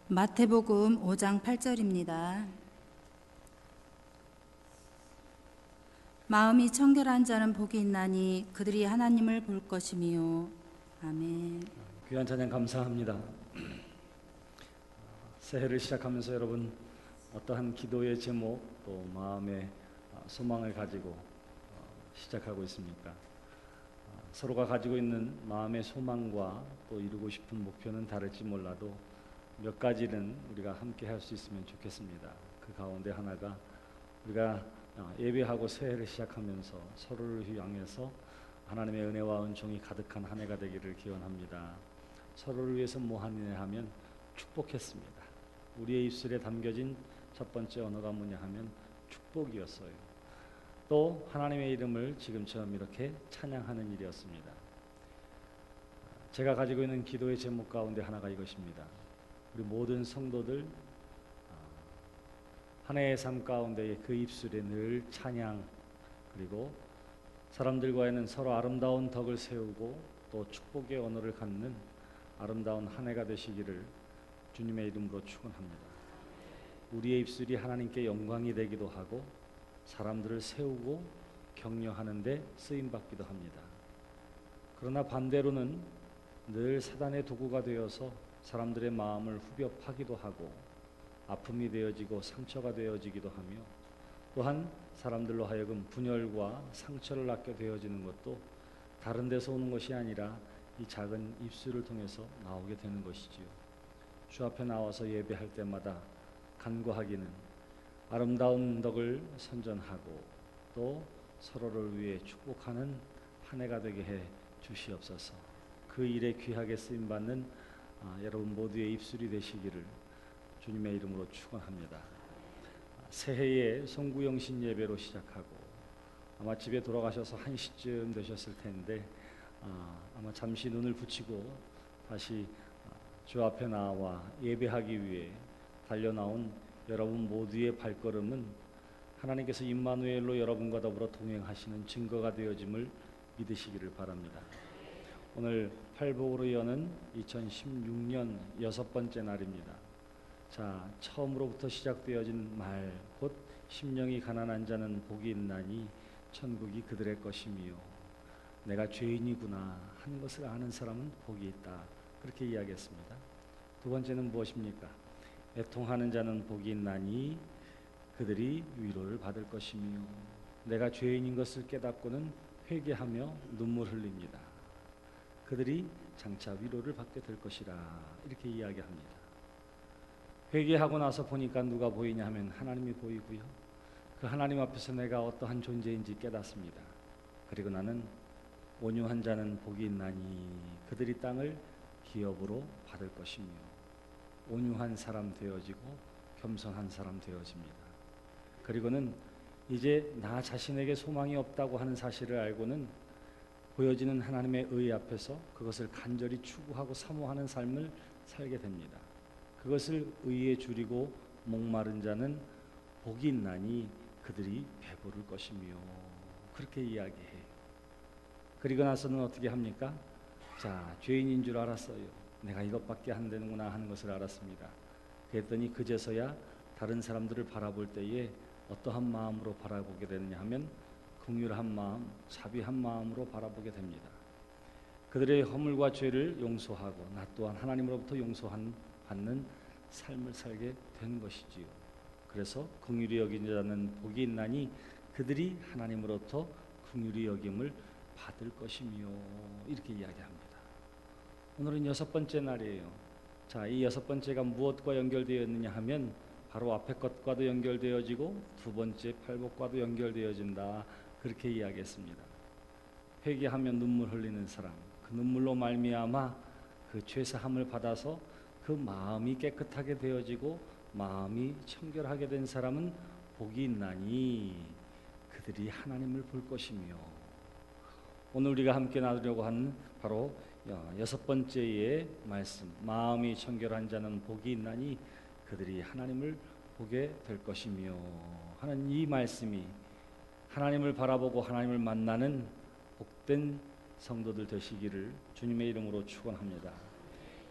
마태복음 5장 8절입니다. 마음이 청결한 자는 복이 있나니 그들이 하나님을 볼 것이미요. 아멘. 귀한 찬양 감사합니다. 새해를 시작하면서 여러분 어떠한 기도의 제목 또 마음의 소망을 가지고 시작하고 있습니까? 서로가 가지고 있는 마음의 소망과 또 이루고 싶은 목표는 다를지 몰라도 몇 가지는 우리가 함께 할 수 있으면 좋겠습니다. 그 가운데 하나가 우리가 예배하고 새해를 시작하면서 서로를 향해서 하나님의 은혜와 은총이 가득한 한 해가 되기를 기원합니다. 서로를 위해서 뭐 하느냐 하면 축복했습니다. 우리의 입술에 담겨진 첫 번째 언어가 뭐냐 하면 축복이었어요. 또 하나님의 이름을 지금처럼 이렇게 찬양하는 일이었습니다. 제가 가지고 있는 기도의 제목 가운데 하나가 이것입니다. 우리 모든 성도들 한 해의 삶 가운데 그 입술에 늘 찬양, 그리고 사람들과에는 서로 아름다운 덕을 세우고 또 축복의 언어를 갖는 아름다운 한 해가 되시기를 주님의 이름으로 축원합니다. 우리의 입술이 하나님께 영광이 되기도 하고 사람들을 세우고 격려하는 데 쓰임받기도 합니다. 그러나 반대로는 늘 사단의 도구가 되어서 사람들의 마음을 후벼 파기도 하고 아픔이 되어지고 상처가 되어지기도 하며 또한 사람들로 하여금 분열과 상처를 낳게 되어지는 것도 다른 데서 오는 것이 아니라 이 작은 입술을 통해서 나오게 되는 것이지요. 주 앞에 나와서 예배할 때마다 간구하기는 아름다운 덕을 선전하고 또 서로를 위해 축복하는 한 해가 되게 해 주시옵소서. 그 일에 귀하게 쓰임받는 여러분 모두의 입술이 되시기를 주님의 이름으로 축원합니다. 새해에 송구영신 예배로 시작하고 아마 집에 돌아가셔서 1시쯤 되셨을 텐데 아마 잠시 눈을 붙이고 다시 주 앞에 나와 예배하기 위해 달려나온 여러분 모두의 발걸음은 하나님께서 임마누엘로 여러분과 더불어 동행하시는 증거가 되어짐을 믿으시기를 바랍니다. 오늘 팔복으로 여는 2016년 6번째 날입니다. 자, 처음으로부터 시작되어진 말, 곧 심령이 가난한 자는 복이 있나니 천국이 그들의 것이며 내가 죄인이구나 하는 것을 아는 사람은 복이 있다. 그렇게 이야기했습니다. 두 번째는 무엇입니까? 애통하는 자는 복이 있나니 그들이 위로를 받을 것이며 내가 죄인인 것을 깨닫고는 회개하며 눈물 흘립니다. 그들이 장차 위로를 받게 될 것이라 이렇게 이야기합니다. 회개하고 나서 보니까 누가 보이냐 하면 하나님이 보이고요. 그 하나님 앞에서 내가 어떠한 존재인지 깨닫습니다. 그리고 나는 온유한 자는 복이 있나니 그들이 땅을 기업으로 받을 것이며 온유한 사람 되어지고 겸손한 사람 되어집니다. 그리고는 이제 나 자신에게 소망이 없다고 하는 사실을 알고는 보여지는 하나님의 의 앞에서 그것을 간절히 추구하고 사모하는 삶을 살게 됩니다. 그것을 의에 줄이고 목마른 자는 복이 있나니 그들이 배부를 것이며 그렇게 이야기해요. 그리고 나서는 어떻게 합니까? 자, 죄인인 줄 알았어요. 내가 이것밖에 안 되는구나 하는 것을 알았습니다. 그랬더니 그제서야 다른 사람들을 바라볼 때에 어떠한 마음으로 바라보게 되느냐 하면 긍휼한 마음, 자비한 마음으로 바라보게 됩니다. 그들의 허물과 죄를 용서하고 나 또한 하나님으로부터 용서받는 삶을 살게 된 것이지요. 그래서 긍휼히 여기는 자는 복이 있나니 그들이 하나님으로부터 긍휼히 여김을 받을 것이며 이렇게 이야기합니다. 오늘은 6번째 날이에요. 자, 이 6번째가 무엇과 연결되어 있느냐 하면 바로 앞에 것과도 연결되어지고 두 번째 팔복과도 연결되어진다. 그렇게 이야기했습니다. 회개하면 눈물 흘리는 사람, 그 눈물로 말미암아 그 죄사함을 받아서 그 마음이 깨끗하게 되어지고 마음이 청결하게 된 사람은 복이 있나니 그들이 하나님을 볼 것이며 오늘 우리가 함께 나누려고 하는 바로 6번째의 말씀, 마음이 청결한 자는 복이 있나니 그들이 하나님을 보게 될 것이며 하는 이 말씀이 하나님을 바라보고 하나님을 만나는 복된 성도들 되시기를 주님의 이름으로 축원합니다.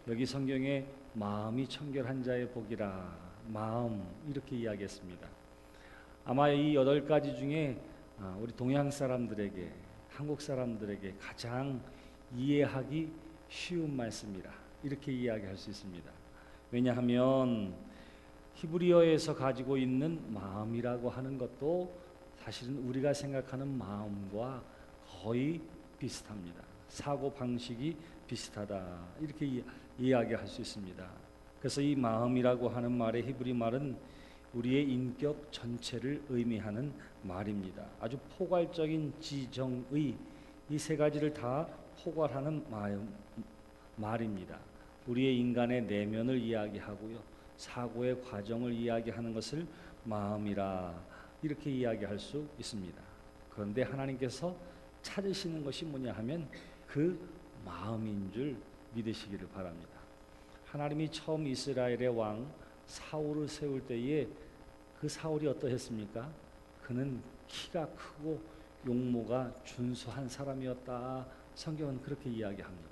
여기 성경에 마음이 청결한 자의 복이라. 마음 이렇게 이야기했습니다. 아마 이 8가지 중에 우리 동양 사람들에게, 한국 사람들에게 가장 이해하기 쉬운 말씀이라 이렇게 이야기할 수 있습니다. 왜냐하면 히브리어에서 가지고 있는 마음이라고 하는 것도 사실은 우리가 생각하는 마음과 거의 비슷합니다. 사고 방식이 비슷하다 이렇게 이야기할 수 있습니다. 그래서 이 마음이라고 하는 말의 히브리 말은 우리의 인격 전체를 의미하는 말입니다. 아주 포괄적인 지정의 이 세 가지를 다 포괄하는 말입니다. 우리의 인간의 내면을 이야기하고요, 사고의 과정을 이야기하는 것을 마음이라 이렇게 이야기할 수 있습니다. 그런데 하나님께서 찾으시는 것이 뭐냐 하면 그 마음인 줄 믿으시기를 바랍니다. 하나님이 처음 이스라엘의 왕 사울을 세울 때에 그 사울이 어떠했습니까? 그는 키가 크고 용모가 준수한 사람이었다. 성경은 그렇게 이야기합니다.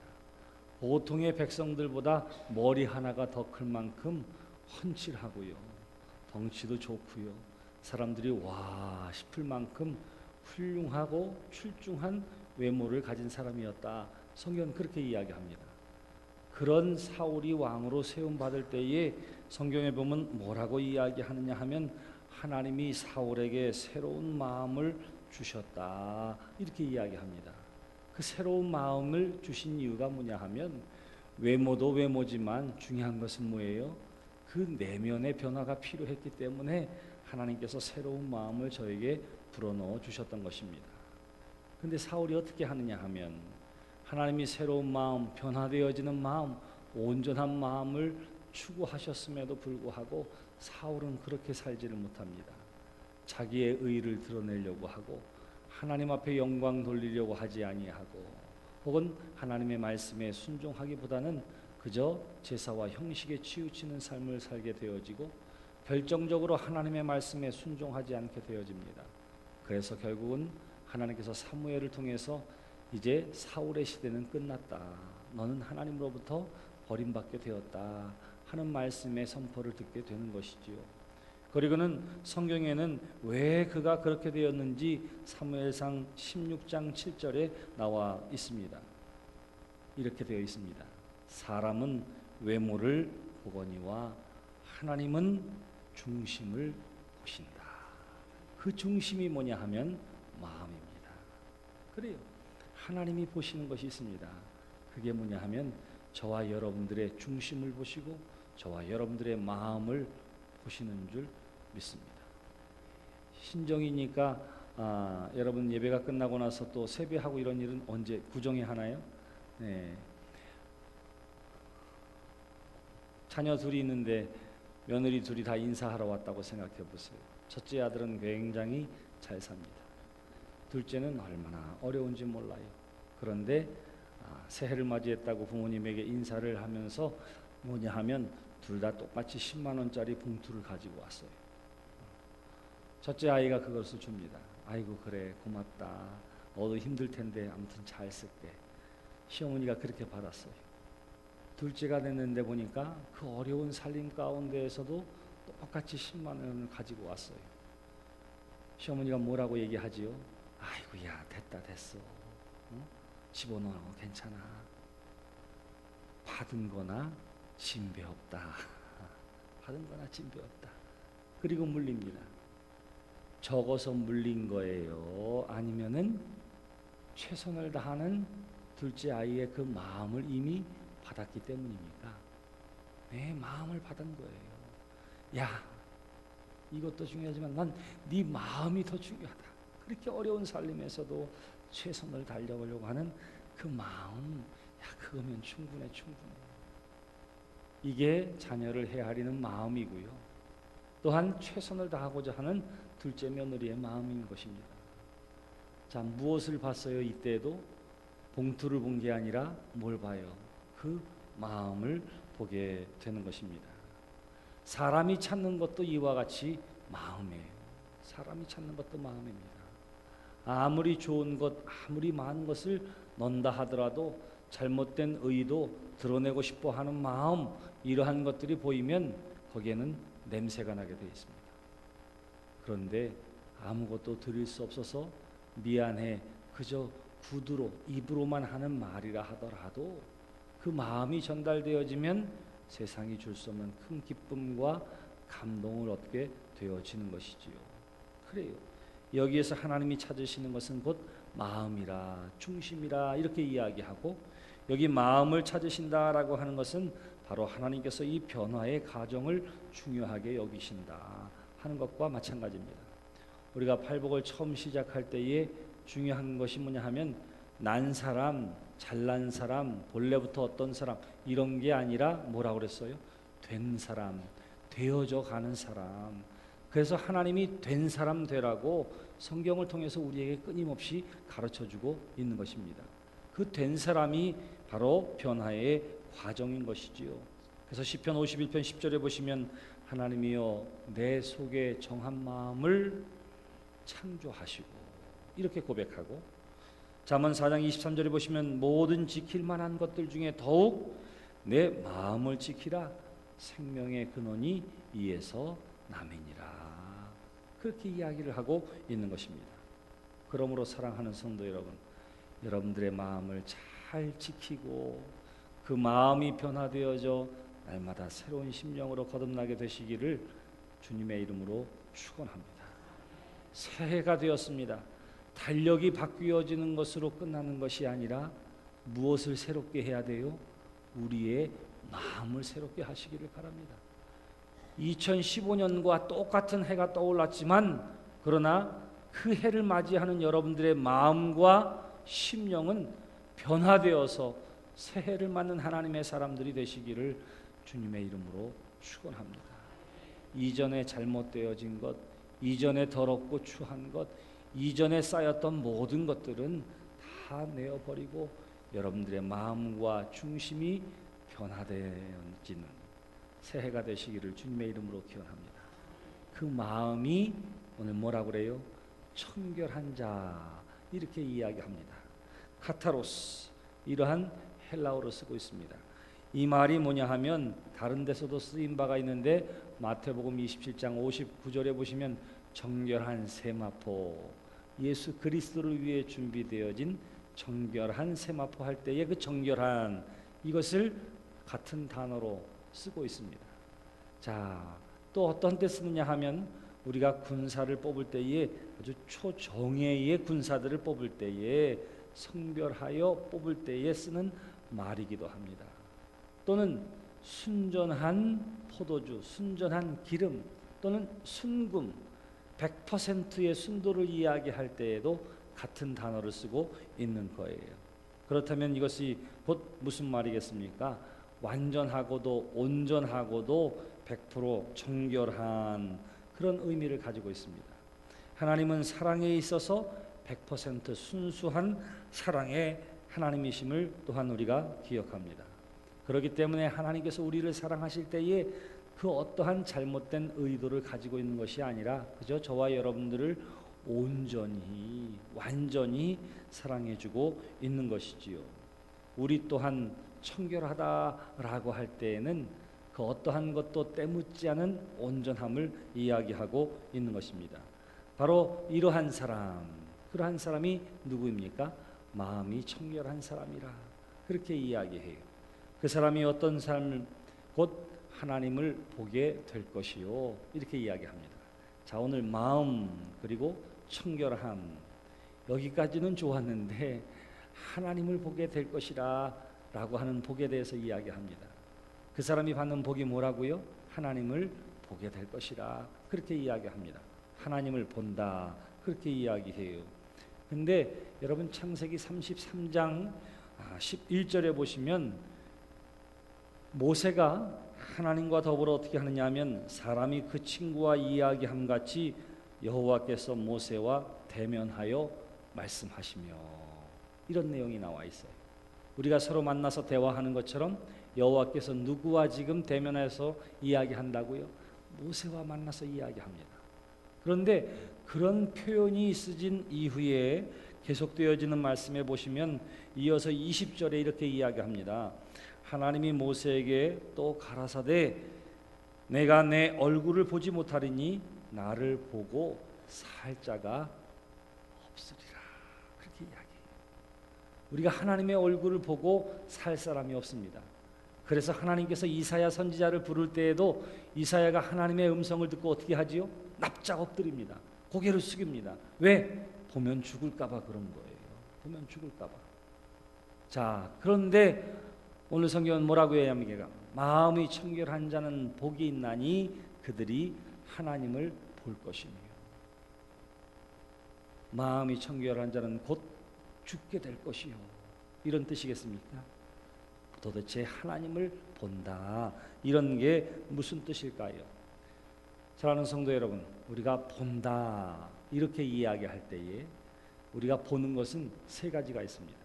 보통의 백성들보다 머리 하나가 더 클 만큼 훤칠하고요, 덩치도 좋고요, 사람들이 와 싶을 만큼 훌륭하고 출중한 외모를 가진 사람이었다. 성경은 그렇게 이야기합니다. 그런 사울이 왕으로 세움 받을 때에 성경에 보면 뭐라고 이야기하느냐 하면 하나님이 사울에게 새로운 마음을 주셨다 이렇게 이야기합니다. 그 새로운 마음을 주신 이유가 뭐냐 하면 외모도 외모지만 중요한 것은 뭐예요? 그 내면의 변화가 필요했기 때문에 하나님께서 새로운 마음을 저에게 불어넣어 주셨던 것입니다. 근데 사울이 어떻게 하느냐 하면 하나님이 새로운 마음, 변화되어지는 마음, 온전한 마음을 추구하셨음에도 불구하고 사울은 그렇게 살지를 못합니다. 자기의 의를 드러내려고 하고 하나님 앞에 영광 돌리려고 하지 아니하고 혹은 하나님의 말씀에 순종하기보다는 그저 제사와 형식에 치우치는 삶을 살게 되어지고 결정적으로 하나님의 말씀에 순종하지 않게 되어집니다. 그래서 결국은 하나님께서 사무엘을 통해서 이제 사울의 시대는 끝났다. 너는 하나님으로부터 버림받게 되었다 하는 말씀의 선포를 듣게 되는 것이지요. 그리고는 성경에는 왜 그가 그렇게 되었는지 사무엘상 16장 7절에 나와 있습니다. 이렇게 되어 있습니다. 사람은 외모를 보거니와 하나님은 중심을 보신다. 그 중심이 뭐냐 하면 마음입니다. 그래요. 하나님이 보시는 것이 있습니다. 그게 뭐냐 하면 저와 여러분들의 중심을 보시고 저와 여러분들의 마음을 보시는 줄 믿습니다. 신정이니까 여러분 예배가 끝나고 나서 또 세배하고 이런 일은 언제 구정에 하나요? 네. 자녀 둘이 있는데 며느리 둘이 다 인사하러 왔다고 생각해 보세요. 첫째 아들은 굉장히 잘 삽니다. 둘째는 얼마나 어려운지 몰라요. 그런데 새해를 맞이했다고 부모님에게 인사를 하면서 뭐냐 하면 둘 다 똑같이 10만 원짜리 봉투를 가지고 왔어요. 첫째 아이가 그것을 줍니다. 아이고 그래 고맙다. 너도 힘들 텐데 아무튼 잘 쓸게. 시어머니가 그렇게 받았어요. 둘째가 됐는데 보니까 그 어려운 살림 가운데에서도 똑같이 10만 원을 가지고 왔어요. 시어머니가 뭐라고 얘기하지요? 아이고 야 됐다 됐어. 집어넣어 괜찮아. 받은 거나 진배 없다. 받은 거나 진배 없다. 그리고 물립니다. 적어서 물린 거예요? 아니면은 최선을 다하는 둘째 아이의 그 마음을 이미 받았기 때문입니까? 네, 마음을 받은 거예요. 야, 이것도 중요하지만 난 네 마음이 더 중요하다. 그렇게 어려운 삶에서도 최선을 다하려고 하는 그 마음, 야, 그거면 충분해. 이게 자녀를 헤아리는 마음이고요. 또한 최선을 다하고자 하는 둘째 며느리의 마음인 것입니다. 자, 무엇을 봤어요? 이때도 봉투를 본 게 아니라 뭘 봐요? 그 마음을 보게 되는 것입니다. 사람이 찾는 것도 이와 같이 마음이에요. 사람이 찾는 것도 마음입니다. 아무리 좋은 것, 아무리 많은 것을 넣는다 하더라도 잘못된 의도, 드러내고 싶어 하는 마음, 이러한 것들이 보이면 거기에는 냄새가 나게 되어 있습니다. 그런데 아무것도 드릴 수 없어서 미안해, 그저 구두로, 입으로만 하는 말이라 하더라도 그 마음이 전달되어지면 세상이 줄 수 없는 큰 기쁨과 감동을 얻게 되어지는 것이지요. 그래요. 여기에서 하나님이 찾으시는 것은 곧 마음이라, 중심이라 이렇게 이야기하고, 여기 마음을 찾으신다라고 하는 것은 바로 하나님께서 이 변화의 과정을 중요하게 여기신다 하는 것과 마찬가지입니다. 우리가 팔복을 처음 시작할 때에 중요한 것이 뭐냐 하면, 난 사람, 잘난 사람, 본래부터 어떤 사람, 이런 게 아니라 뭐라고 그랬어요? 된 사람, 되어져 가는 사람. 그래서 하나님이 된 사람 되라고 성경을 통해서 우리에게 끊임없이 가르쳐주고 있는 것입니다. 그 된 사람이 바로 변화의 과정인 것이지요. 그래서 시편 51편 10절에 보시면, 하나님이여 내 속에 정한 마음을 창조하시고, 이렇게 고백하고, 잠언 4장 23절에 보시면, 모든 지킬 만한 것들 중에 더욱 내 마음을 지키라, 생명의 근원이 이에서 남이니라. 그렇게 이야기를 하고 있는 것입니다. 그러므로 사랑하는 성도 여러분, 여러분들의 마음을 잘 지키고 그 마음이 변화되어져 날마다 새로운 심령으로 거듭나게 되시기를 주님의 이름으로 축원합니다. 새해가 되었습니다. 달력이 바뀌어지는 것으로 끝나는 것이 아니라 무엇을 새롭게 해야 돼요? 우리의 마음을 새롭게 하시기를 바랍니다. 2015년과 똑같은 해가 떠올랐지만, 그러나 그 해를 맞이하는 여러분들의 마음과 심령은 변화되어서 새해를 맞는 하나님의 사람들이 되시기를 주님의 이름으로 축원합니다. 이전에 잘못되어진 것, 이전에 더럽고 추한 것, 이전에 쌓였던 모든 것들은 다 내어버리고 여러분들의 마음과 중심이 변화되어지는 새해가 되시기를 주님의 이름으로 기원합니다. 그 마음이 오늘 뭐라고 그래요? 청결한 자, 이렇게 이야기합니다. 카타로스, 이러한 헬라어로 쓰고 있습니다. 이 말이 뭐냐 하면, 다른 데서도 쓰인 바가 있는데 마태복음 27장 59절에 보시면, 정결한 세마포, 예수 그리스도를 위해 준비되어진 정결한 세마포 할 때의 그 정결한, 이것을 같은 단어로 쓰고 있습니다. 자, 또 어떤 때 쓰느냐 하면, 우리가 군사를 뽑을 때에, 아주 초정예의 군사들을 뽑을 때에, 성별하여 뽑을 때에 쓰는 말이기도 합니다. 또는 순전한 포도주, 순전한 기름, 또는 순금, 100%의 순도를 이야기할 때에도 같은 단어를 쓰고 있는 거예요. 그렇다면 이것이 곧 무슨 말이겠습니까? 완전하고도 온전하고도 100% 정결한 그런 의미를 가지고 있습니다. 하나님은 사랑에 있어서 100% 순수한 사랑의 하나님이심을 또한 우리가 기억합니다. 그렇기 때문에 하나님께서 우리를 사랑하실 때에 그 어떠한 잘못된 의도를 가지고 있는 것이 아니라 그저 저와 여러분들을 온전히 완전히 사랑해주고 있는 것이지요. 우리 또한 청결하다라고 할 때에는 그 어떠한 것도 때묻지 않은 온전함을 이야기하고 있는 것입니다. 바로 이러한 사람, 그러한 사람이 누구입니까? 마음이 청결한 사람이라 그렇게 이야기해요. 그 사람이 어떤 삶을, 곧 하나님을 보게 될 것이요, 이렇게 이야기합니다. 자, 오늘 마음 그리고 청결함, 여기까지는 좋았는데 하나님을 보게 될 것이라 라고 하는 복에 대해서 이야기합니다. 그 사람이 받는 복이 뭐라고요? 하나님을 보게 될 것이라 그렇게 이야기합니다. 하나님을 본다 그렇게 이야기해요. 근데 여러분 창세기 33장 11절에 보시면, 모세가 하나님과 더불어 어떻게 하느냐 하면, 사람이 그 친구와 이야기함 같이 여호와께서 모세와 대면하여 말씀하시며, 이런 내용이 나와 있어요. 우리가 서로 만나서 대화하는 것처럼 여호와께서 누구와 지금 대면해서 이야기한다고요? 모세와 만나서 이야기합니다. 그런데 그런 표현이 쓰진 이후에 계속되어지는 말씀에 보시면 이어서 20절에 이렇게 이야기합니다. 하나님이 모세에게 또 가라사대 내가 내 얼굴을 보지 못하리니 나를 보고 살 자가 없으리라. 그렇게 이야기해요. 우리가 하나님의 얼굴을 보고 살 사람이 없습니다. 그래서 하나님께서 이사야 선지자를 부를 때에도 이사야가 하나님의 음성을 듣고 어떻게 하지요? 납작 엎드립니다. 고개를 숙입니다. 왜? 보면 죽을까 봐 그런 거예요. 보면 죽을까 봐. 자, 그런데 오늘 성경은 뭐라고 해야 합니까? 마음이 청결한 자는 복이 있나니 그들이 하나님을 볼 것이며. 마음이 청결한 자는 곧 죽게 될 것이요. 이런 뜻이겠습니까? 도대체 하나님을 본다. 이런 게 무슨 뜻일까요? 사랑하는 성도 여러분, 우리가 본다 이렇게 이야기할 때에 우리가 보는 것은 세 가지가 있습니다.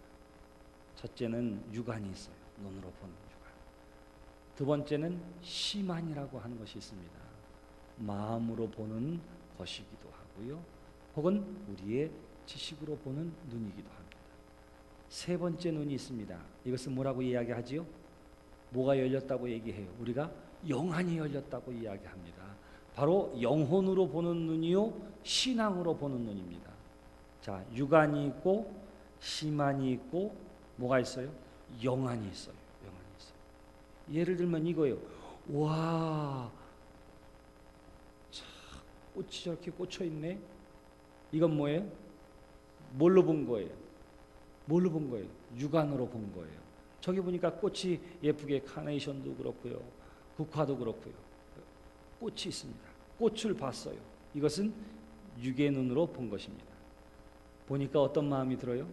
첫째는 육안이 있어요. 눈으로 보는 육안. 두 번째는 시만이라고 하는 것이 있습니다. 마음으로 보는 것이기도 하고요. 혹은 우리의 지식으로 보는 눈이기도 합니다. 세 번째 눈이 있습니다. 이것은 뭐라고 이야기하지요? 뭐가 열렸다고 얘기해요? 우리가 영안이 열렸다고 이야기합니다. 바로 영혼으로 보는 눈이요, 신앙으로 보는 눈입니다. 자, 육안이 있고 시만이 있고 뭐가 있어요? 영안이 있어요. 영안이 있어요. 예를 들면 이거예요. 와, 참, 꽃이 저렇게 꽂혀 있네. 이건 뭐예요? 뭘로 본 거예요? 뭘로 본 거예요? 육안으로 본 거예요. 저기 보니까 꽃이 예쁘게 카네이션도 그렇고요, 국화도 그렇고요, 꽃이 있습니다. 꽃을 봤어요. 이것은 육의 눈으로 본 것입니다. 보니까 어떤 마음이 들어요?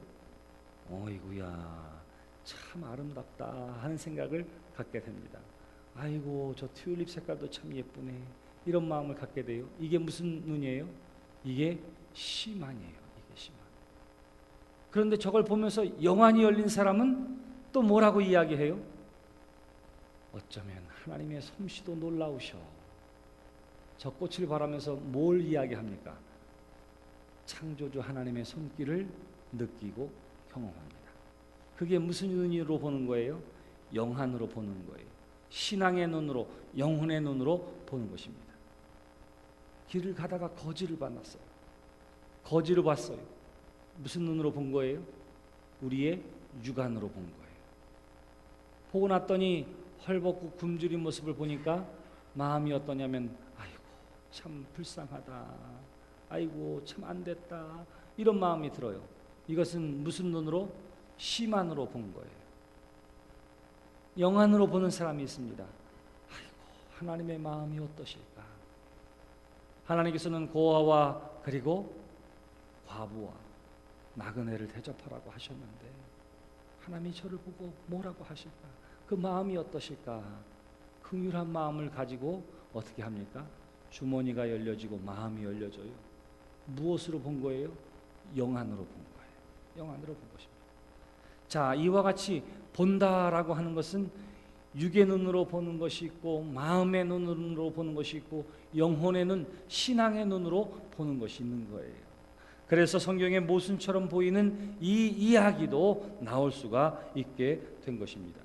어이구야, 참 아름답다 하는 생각을 갖게 됩니다. 아이고, 저 튤립 색깔도 참 예쁘네. 이런 마음을 갖게 돼요. 이게 무슨 눈이에요? 이게 시만이에요. 이게 시만. 그런데 저걸 보면서 영안이 열린 사람은 또 뭐라고 이야기해요? 어쩌면 하나님의 솜씨도 놀라우셔. 저 꽃을 바라면서 뭘 이야기합니까? 창조주 하나님의 손길을 느끼고 경험합니다. 그게 무슨 눈으로 보는 거예요? 영안으로 보는 거예요. 신앙의 눈으로, 영혼의 눈으로 보는 것입니다. 길을 가다가 거지를 만났어요. 거지를 봤어요. 무슨 눈으로 본 거예요? 우리의 육안으로 본 거예요. 보고 났더니 헐벗고 굶주린 모습을 보니까 마음이 어떠냐면, 아이고 참 불쌍하다, 아이고 참 안됐다, 이런 마음이 들어요. 이것은 무슨 눈으로? 시만으로 본 거예요. 영안으로 보는 사람이 있습니다. 아이고 하나님의 마음이 어떠실까? 하나님께서는 고아와 그리고 과부와 나그네를 대접하라고 하셨는데 하나님이 저를 보고 뭐라고 하실까? 그 마음이 어떠실까? 긍휼한 마음을 가지고 어떻게 합니까? 주머니가 열려지고 마음이 열려져요. 무엇으로 본 거예요? 영안으로 본 거예요. 영안으로 본 것입니다. 자, 이와 같이 본다라고 하는 것은 육의 눈으로 보는 것이 있고, 마음의 눈으로 보는 것이 있고, 영혼의 눈, 신앙의 눈으로 보는 것이 있는 거예요. 그래서 성경의 모순처럼 보이는 이 이야기도 나올 수가 있게 된 것입니다.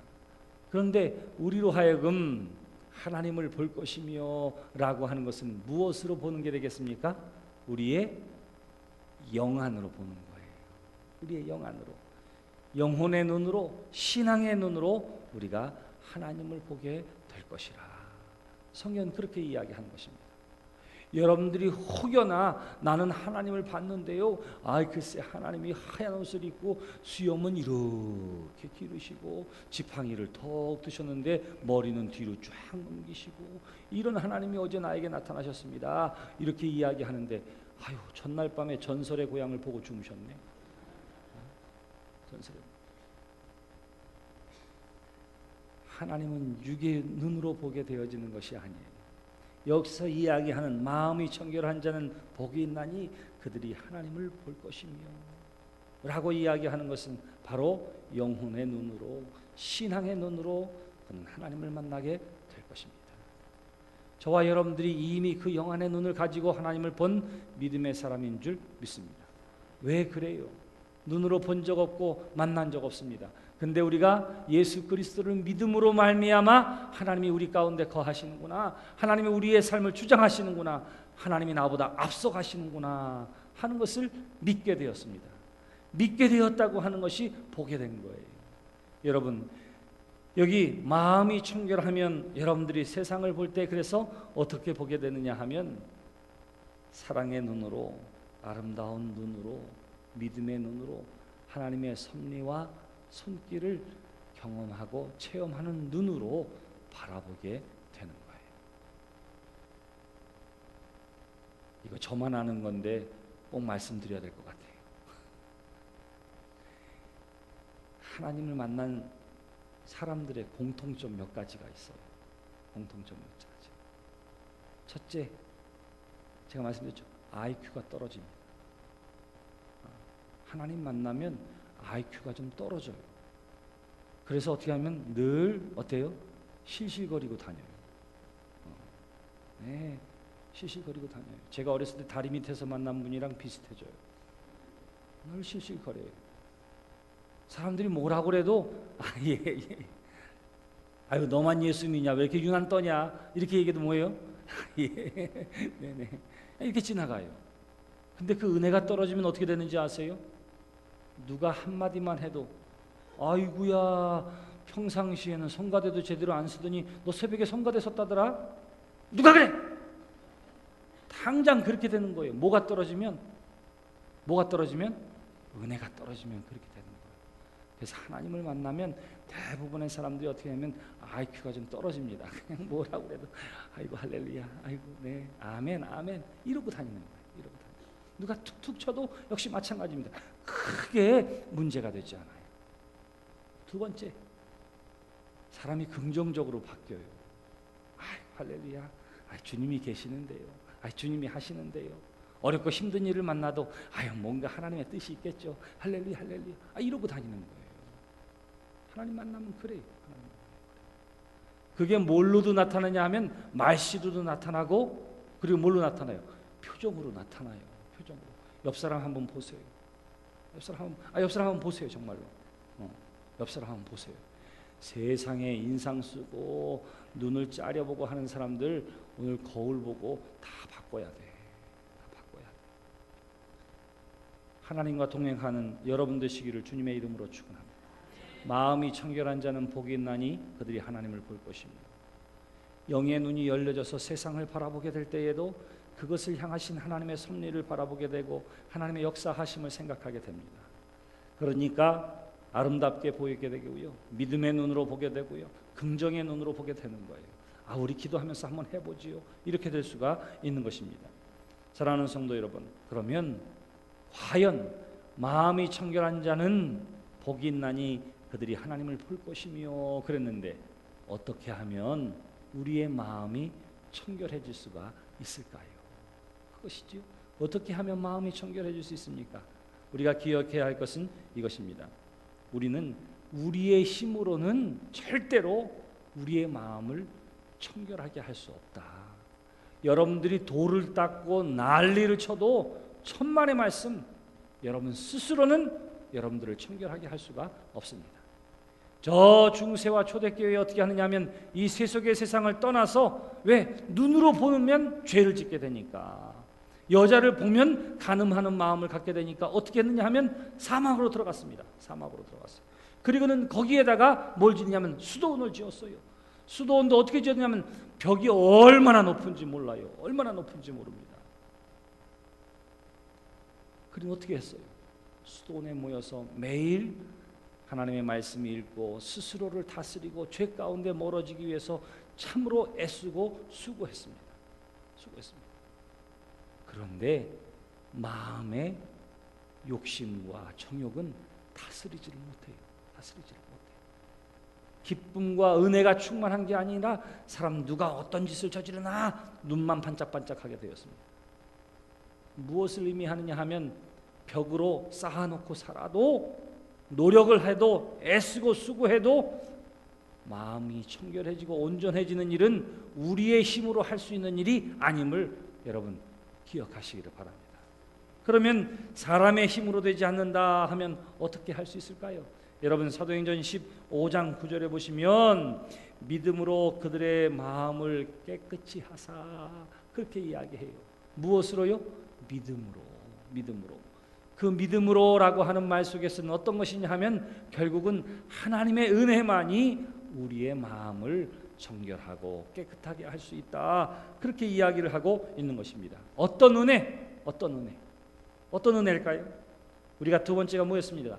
그런데 우리로 하여금 하나님을 볼 것이며 라고 하는 것은 무엇으로 보는 게 되겠습니까? 우리의 영안으로 보는 거예요. 우리의 영안으로, 영혼의 눈으로, 신앙의 눈으로 우리가 하나님을 보게 될 것이라. 성경은 그렇게 이야기하는 것입니다. 여러분들이 혹여나 나는 하나님을 봤는데요, 아이 글쎄 하나님이 하얀 옷을 입고 수염은 이렇게 기르시고 지팡이를 턱 드셨는데 머리는 뒤로 쫙 넘기시고 이런 하나님이 어제 나에게 나타나셨습니다, 이렇게 이야기하는데, 아유 전날 밤에 전설의 고향을 보고 주무셨네. 전설의. 하나님은 육의 눈으로 보게 되어지는 것이 아니에요. 여기서 이야기하는 마음이 청결한 자는 복이 있나니 그들이 하나님을 볼 것이며 라고 이야기하는 것은 바로 영혼의 눈으로, 신앙의 눈으로 그는 하나님을 만나게 될 것입니다. 저와 여러분들이 이미 그 영안의 눈을 가지고 하나님을 본 믿음의 사람인 줄 믿습니다. 왜 그래요? 눈으로 본 적 없고 만난 적 없습니다. 근데 우리가 예수 그리스도를 믿음으로 말미암아 하나님이 우리 가운데 거하시는구나, 하나님이 우리의 삶을 주장하시는구나, 하나님이 나보다 앞서가시는구나 하는 것을 믿게 되었습니다. 믿게 되었다고 하는 것이 보게 된 거예요. 여러분, 여기 마음이 청결하면 여러분들이 세상을 볼 때 그래서 어떻게 보게 되느냐 하면 사랑의 눈으로, 아름다운 눈으로, 믿음의 눈으로 하나님의 섭리와 손길을 경험하고 체험하는 눈으로 바라보게 되는 거예요. 이거 저만 아는 건데 꼭 말씀드려야 될 것 같아요. 하나님을 만난 사람들의 공통점 몇 가지가 있어요. 공통점 몇 가지. 첫째, 제가 말씀드렸죠. IQ가 떨어집니다. 하나님 만나면 IQ가 좀 떨어져요. 그래서 어떻게 하면 늘 어때요? 실실거리고 다녀요. 네, 실실거리고 다녀요. 제가 어렸을 때 다리 밑에서 만난 분이랑 비슷해져요. 늘 실실거려요. 사람들이 뭐라고 그래도 예. 아유, 너만 예수 믿냐? 왜 이렇게 유난 떠냐? 이렇게 얘기해도 뭐예요? 예. 네네. 이렇게 지나가요. 근데 그 은혜가 떨어지면 어떻게 되는지 아세요? 누가 한마디만 해도 아이구야, 평상시에는 성가대도 제대로 안 쓰더니 너 새벽에 성가대 섰다더라? 누가 그래? 당장 그렇게 되는 거예요. 뭐가 떨어지면 은혜가 떨어지면 그렇게 되는 거예요. 그래서 하나님을 만나면 대부분의 사람들이 어떻게 하면 IQ가 좀 떨어집니다. 그냥 뭐라고 그래도 아이고 할렐루야, 아이고 네, 아멘, 아멘 이러고 다니는 거예요. 이러고 다니는 거예요. 누가 툭툭 쳐도 역시 마찬가지입니다. 크게 문제가 되지 않아요. 두 번째, 사람이 긍정적으로 바뀌어요. 아이고 할렐루야, 주님이 계시는데요, 주님이 하시는데요. 어렵고 힘든 일을 만나도 아유 뭔가 하나님의 뜻이 있겠죠. 할렐루야, 할렐루야. 이러고 다니는 거예요. 하나님 만나면 그래요. 그게 뭘로도 나타나냐 하면 말씨로도 나타나고, 그리고 뭘로 나타나요? 표정으로 나타나요. 표정으로. 옆 사람 한번 보세요. 옆 사람 한번 보세요. 정말로. 옆 사람 한번 보세요. 세상에 인상 쓰고 눈을 짜려보고 하는 사람들 오늘 거울 보고 다 바꿔야 돼. 다 바꿔야 돼. 하나님과 동행하는 여러분 되시기를 주님의 이름으로 축원합니다. 마음이 청결한 자는 복이 있나니 그들이 하나님을 볼 것입니다. 영의 눈이 열려져서 세상을 바라보게 될 때에도 그것을 향하신 하나님의 섭리를 바라보게 되고 하나님의 역사하심을 생각하게 됩니다. 그러니까 아름답게 보이게 되고요, 믿음의 눈으로 보게 되고요, 긍정의 눈으로 보게 되는 거예요. 우리 기도하면서 한번 해보지요. 이렇게 될 수가 있는 것입니다. 사랑하는 성도 여러분, 그러면 과연 마음이 청결한 자는 복이 있나니 그들이 하나님을 볼 것이며 그랬는데 어떻게 하면 우리의 마음이 청결해질 수가 있을까요? 그것이지요. 어떻게 하면 마음이 청결해질 수 있습니까? 우리가 기억해야 할 것은 이것입니다. 우리는 우리의 힘으로는 절대로 우리의 마음을 청결하게 할 수 없다. 여러분들이 돌을 닦고 난리를 쳐도 천만의 말씀, 여러분 스스로는 여러분들을 청결하게 할 수가 없습니다. 저 중세와 초대교회에 어떻게 하느냐 하면 이 세속의 세상을 떠나서, 왜? 눈으로 보면 죄를 짓게 되니까, 여자를 보면 간음하는 마음을 갖게 되니까 어떻게 했느냐 하면 사막으로 들어갔습니다. 사막으로 들어갔어요. 그리고는 거기에다가 뭘 짓냐면 수도원을 지었어요. 수도원도 어떻게 지었냐면 벽이 얼마나 높은지 몰라요. 얼마나 높은지 모릅니다. 그리고 어떻게 했어요? 수도원에 모여서 매일 하나님의 말씀 읽고 스스로를 다스리고 죄 가운데 멀어지기 위해서 참으로 애쓰고 수고했습니다. 그런데 마음의 욕심과 정욕은 다스리지를 못해요. 기쁨과 은혜가 충만한 게 아니라 사람 누가 어떤 짓을 저지르나 눈만 반짝반짝하게 되었습니다. 무엇을 의미하느냐 하면 벽으로 쌓아놓고 살아도, 노력을 해도, 애쓰고 수고해도 마음이 청결해지고 온전해지는 일은 우리의 힘으로 할 수 있는 일이 아님을 여러분 기억하시기를 바랍니다. 그러면 사람의 힘으로 되지 않는다 하면 어떻게 할 수 있을까요? 여러분 사도행전 15장 9절에 보시면 믿음으로 그들의 마음을 깨끗이 하사 그렇게 이야기해요. 무엇으로요? 믿음으로. 그 믿음으로라고 하는 말 속에서는 어떤 것이냐 하면 결국은 하나님의 은혜만이 우리의 마음을 정결하고 깨끗하게 할 수 있다. 그렇게 이야기를 하고 있는 것입니다. 어떤 은혜일까요? 우리가 두 번째가 뭐였습니다?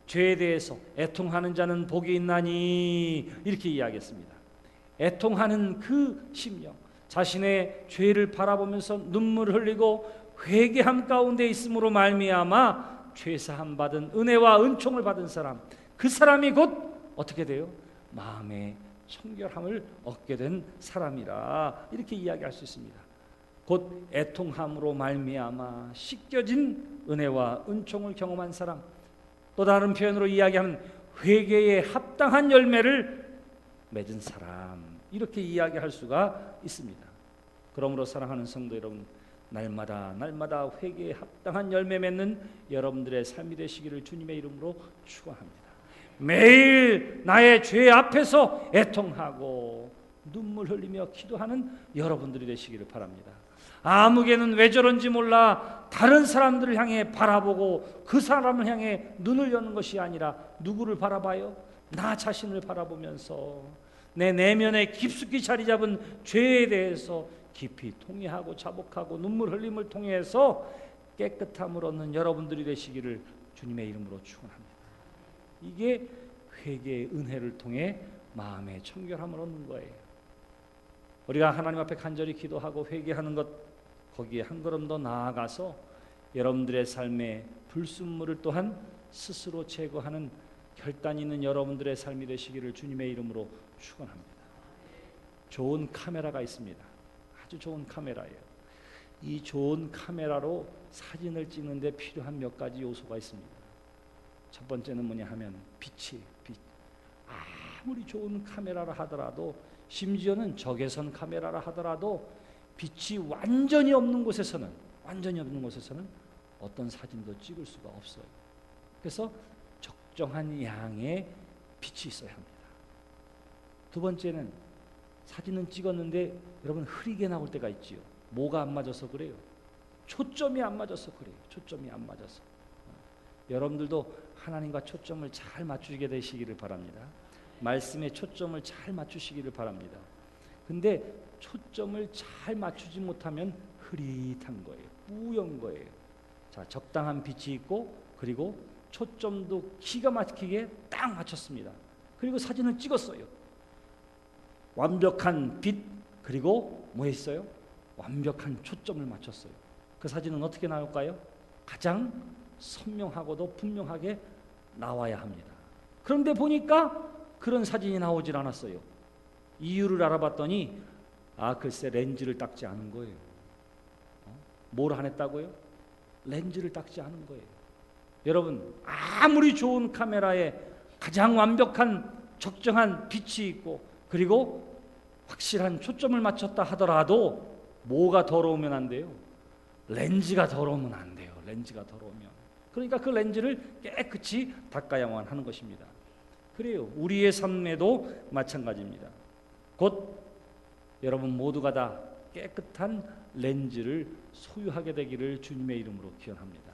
죄에 대해서 애통하는 자는 복이 있나니 이렇게 이야기했습니다. 애통하는 그 심령, 자신의 죄를 바라보면서 눈물을 흘리고 회개함 가운데 있음으로 말미암아 죄사함 받은 은혜와 은총을 받은 사람, 그 사람이 곧 어떻게 돼요? 마음의 청결함을 얻게 된 사람이라 이렇게 이야기할 수 있습니다. 곧 애통함으로 말미암아 씻겨진 은혜와 은총을 경험한 사람, 또 다른 표현으로 이야기하면 회개에 합당한 열매를 맺은 사람, 이렇게 이야기할 수가 있습니다. 그러므로 사랑하는 성도 여러분, 날마다 회개에 합당한 열매 맺는 여러분들의 삶이 되시기를 주님의 이름으로 축원합니다. 매일 나의 죄 앞에서 애통하고 눈물 흘리며 기도하는 여러분들이 되시기를 바랍니다. 아무개는 왜 저런지 몰라 다른 사람들을 향해 바라보고 그 사람을 향해 눈을 여는 것이 아니라 누구를 바라봐요? 나 자신을 바라보면서 내 내면에 깊숙이 자리 잡은 죄에 대해서 깊이 통회하고 자복하고 눈물 흘림을 통해서 깨끗함을 얻는 여러분들이 되시기를 주님의 이름으로 축원합니다. 이게 회개의 은혜를 통해 마음의 청결함을 얻는 거예요. 우리가 하나님 앞에 간절히 기도하고 회개하는 것, 거기에 한 걸음 더 나아가서 여러분들의 삶의 불순물을 또한 스스로 제거하는 결단이 있는 여러분들의 삶이 되시기를 주님의 이름으로 축원합니다. 좋은 카메라가 있습니다. 아주 좋은 카메라예요. 이 좋은 카메라로 사진을 찍는데 필요한 몇 가지 요소가 있습니다. 첫 번째는 뭐냐 하면 빛. 아무리 좋은 카메라라 하더라도, 심지어는 적외선 카메라라 하더라도 빛이 완전히 없는 곳에서는 어떤 사진도 찍을 수가 없어요. 그래서 적정한 양의 빛이 있어야 합니다. 두 번째는 사진은 찍었는데 여러분 흐리게 나올 때가 있지요. 뭐가 안 맞아서 그래요? 초점이 안 맞아서 그래요. 여러분들도 하나님과 초점을 잘 맞추게 되시기를 바랍니다. 말씀에 초점을 잘 맞추시기를 바랍니다. 근데 초점을 잘 맞추지 못하면 흐릿한 거예요. 뿌연 거예요. 자, 적당한 빛이 있고, 그리고 초점도 기가 막히게 딱 맞췄습니다. 그리고 사진을 찍었어요. 완벽한 빛, 그리고 뭐 했어요? 완벽한 초점을 맞췄어요. 그 사진은 어떻게 나올까요? 가장 선명하고도 분명하게 나와야 합니다. 그런데 보니까 그런 사진이 나오질 않았어요. 이유를 알아봤더니 글쎄 렌즈를 닦지 않은 거예요. 뭘 안 했다고요? 렌즈를 닦지 않은 거예요. 여러분, 아무리 좋은 카메라에 가장 완벽한 적정한 빛이 있고, 그리고 확실한 초점을 맞췄다 하더라도 뭐가 더러우면 안 돼요? 렌즈가 더러우면 안 돼요. 그러니까 그 렌즈를 깨끗이 닦아야만 하는 것입니다. 그래요. 우리의 삶에도 마찬가지입니다. 곧 여러분 모두가 다 깨끗한 렌즈를 소유하게 되기를 주님의 이름으로 기원합니다.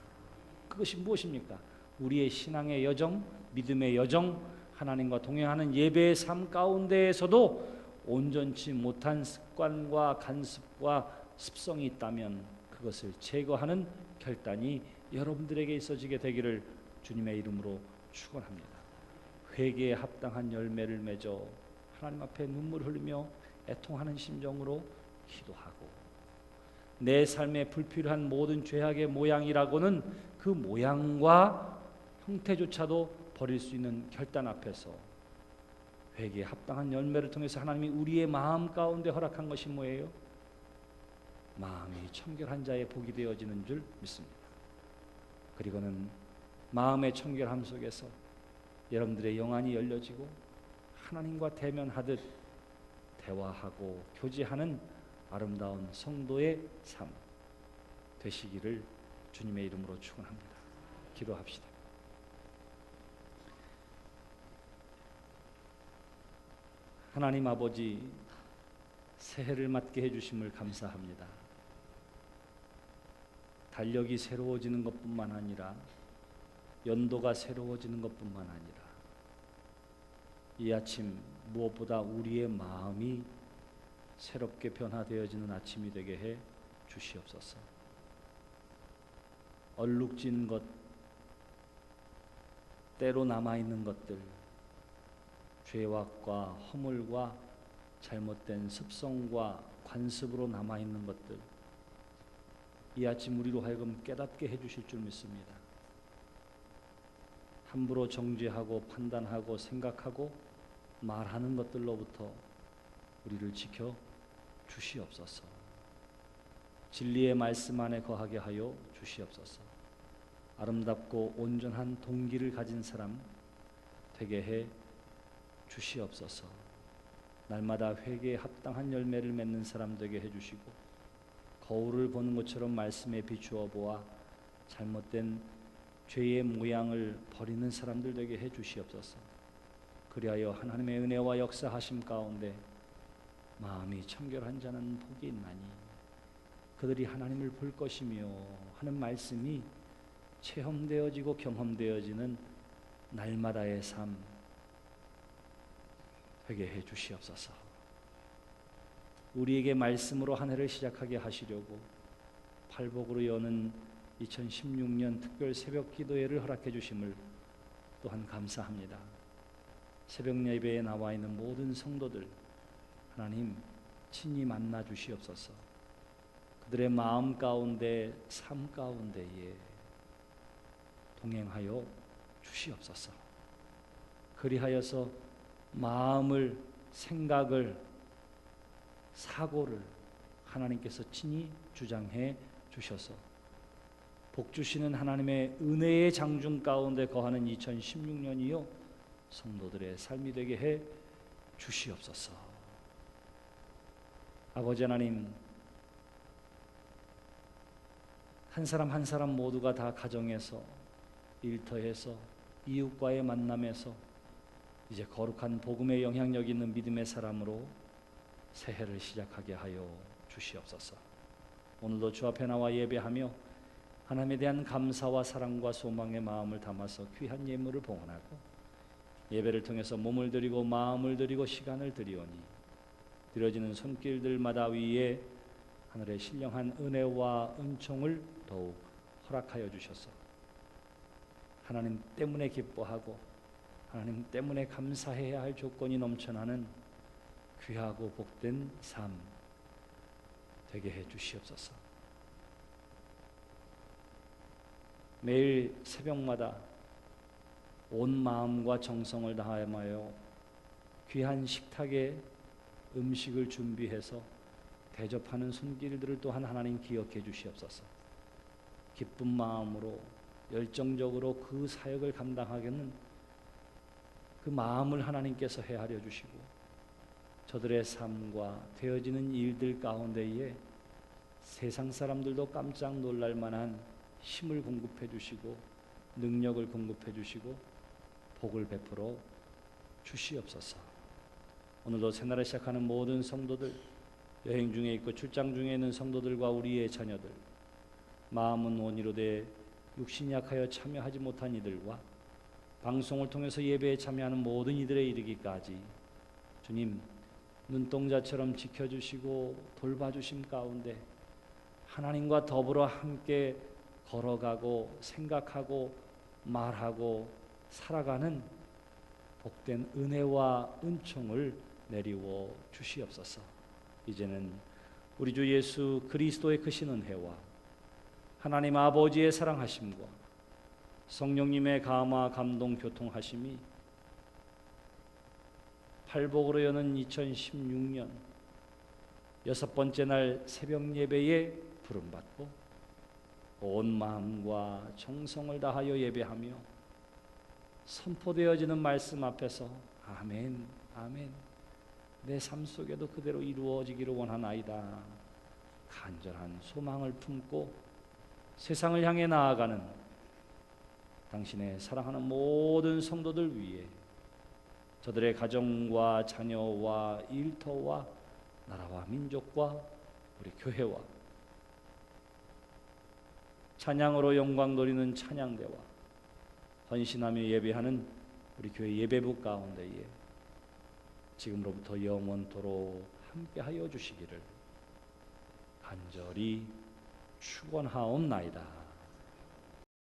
그것이 무엇입니까? 우리의 신앙의 여정, 믿음의 여정, 하나님과 동행하는 예배의 삶 가운데에서도 온전치 못한 습관과 간습과 습성이 있다면 그것을 제거하는 결단이 여러분들에게 있어지게 되기를 주님의 이름으로 축원합니다. 회개에 합당한 열매를 맺어 하나님 앞에 눈물 흘리며 애통하는 심정으로 기도하고, 내 삶에 불필요한 모든 죄악의 모양이라고는 그 모양과 형태조차도 버릴 수 있는 결단 앞에서 회개에 합당한 열매를 통해서 하나님이 우리의 마음 가운데 허락한 것이 뭐예요? 마음이 청결한 자의 복이 되어지는 줄 믿습니다. 그리고는 마음의 청결함 속에서 여러분들의 영안이 열려지고 하나님과 대면하듯 대화하고 교제하는 아름다운 성도의 삶 되시기를 주님의 이름으로 축원합니다. 기도합시다. 하나님 아버지, 새해를 맞게 해주심을 감사합니다. 달력이 새로워지는 것뿐만 아니라 연도가 새로워지는 것뿐만 아니라 이 아침 무엇보다 우리의 마음이 새롭게 변화되어지는 아침이 되게 해 주시옵소서. 얼룩진 것, 때로 남아있는 것들, 죄악과 허물과 잘못된 습성과 관습으로 남아있는 것들, 이 아침 우리로 하여금 깨닫게 해주실 줄 믿습니다. 함부로 정죄하고 판단하고 생각하고 말하는 것들로부터 우리를 지켜 주시옵소서. 진리의 말씀 안에 거하게 하여 주시옵소서. 아름답고 온전한 동기를 가진 사람 되게 해 주시옵소서. 날마다 회개에 합당한 열매를 맺는 사람 되게 해주시고, 거울을 보는 것처럼 말씀에 비추어 보아 잘못된 죄의 모양을 버리는 사람들 되게 해주시옵소서. 그리하여 하나님의 은혜와 역사하심 가운데 마음이 청결한 자는 복이 있나니 그들이 하나님을 볼 것이며 하는 말씀이 체험되어지고 경험되어지는 날마다의 삶 되게 해 주시옵소서. 우리에게 말씀으로 한 해를 시작하게 하시려고 팔복으로 여는 2016년 특별 새벽 기도회를 허락해 주심을 또한 감사합니다. 새벽 예배에 나와 있는 모든 성도들 하나님 친히 만나 주시옵소서. 그들의 마음 가운데 삶 가운데에 동행하여 주시옵소서. 그리하여서 마음을, 생각을, 사고를 하나님께서 친히 주장해 주셔서 복 주시는 하나님의 은혜의 장중 가운데 거하는 2016년이요 성도들의 삶이 되게 해 주시옵소서. 아버지 하나님, 한 사람 한 사람 모두가 다 가정에서, 일터에서, 이웃과의 만남에서 이제 거룩한 복음의 영향력 있는 믿음의 사람으로 새해를 시작하게 하여 주시옵소서. 오늘도 주 앞에 나와 예배하며 하나님에 대한 감사와 사랑과 소망의 마음을 담아서 귀한 예물을 봉헌하고 예배를 통해서 몸을 드리고 마음을 드리고 시간을 드리오니 드려지는 손길들마다 위에 하늘의 신령한 은혜와 은총을 더욱 허락하여 주셔서 하나님 때문에 기뻐하고 하나님 때문에 감사해야 할 조건이 넘쳐나는 귀하고 복된 삶 되게 해 주시옵소서. 매일 새벽마다 온 마음과 정성을 다하여 귀한 식탁에 음식을 준비해서 대접하는 손길들을 또한 하나님 기억해 주시옵소서. 기쁜 마음으로 열정적으로 그 사역을 감당하겠는 그 마음을 하나님께서 헤아려 주시고 저들의 삶과 되어지는 일들 가운데에 세상 사람들도 깜짝 놀랄 만한 힘을 공급해 주시고 능력을 공급해 주시고 복을 베풀어 주시옵소서. 오늘도 새날을 시작하는 모든 성도들, 여행 중에 있고 출장 중에 있는 성도들과 우리의 자녀들, 마음은 원이로되 육신이 약하여 참여하지 못한 이들과 방송을 통해서 예배에 참여하는 모든 이들에 이르기까지 주님 눈동자처럼 지켜주시고 돌봐주심 가운데 하나님과 더불어 함께 걸어가고 생각하고 말하고 살아가는 복된 은혜와 은총을 내리워 주시옵소서. 이제는 우리 주 예수 그리스도의 크신 은혜와 하나님 아버지의 사랑하심과 성령님의 감화 감동 교통하심이 팔복으로 여는 2016년 여섯 번째 날 새벽 예배에 부름받고 온 마음과 정성을 다하여 예배하며 선포되어지는 말씀 앞에서 아멘, 아멘, 내 삶 속에도 그대로 이루어지기를 원하나이다 간절한 소망을 품고 세상을 향해 나아가는 당신의 사랑하는 모든 성도들 위해 저들의 가정과 자녀와 일터와 나라와 민족과 우리 교회와 찬양으로 영광 돌리는 찬양대와 헌신하며 예배하는 우리 교회 예배부 가운데에 지금으로부터 영원토록 함께하여 주시기를 간절히 축원하옵나이다.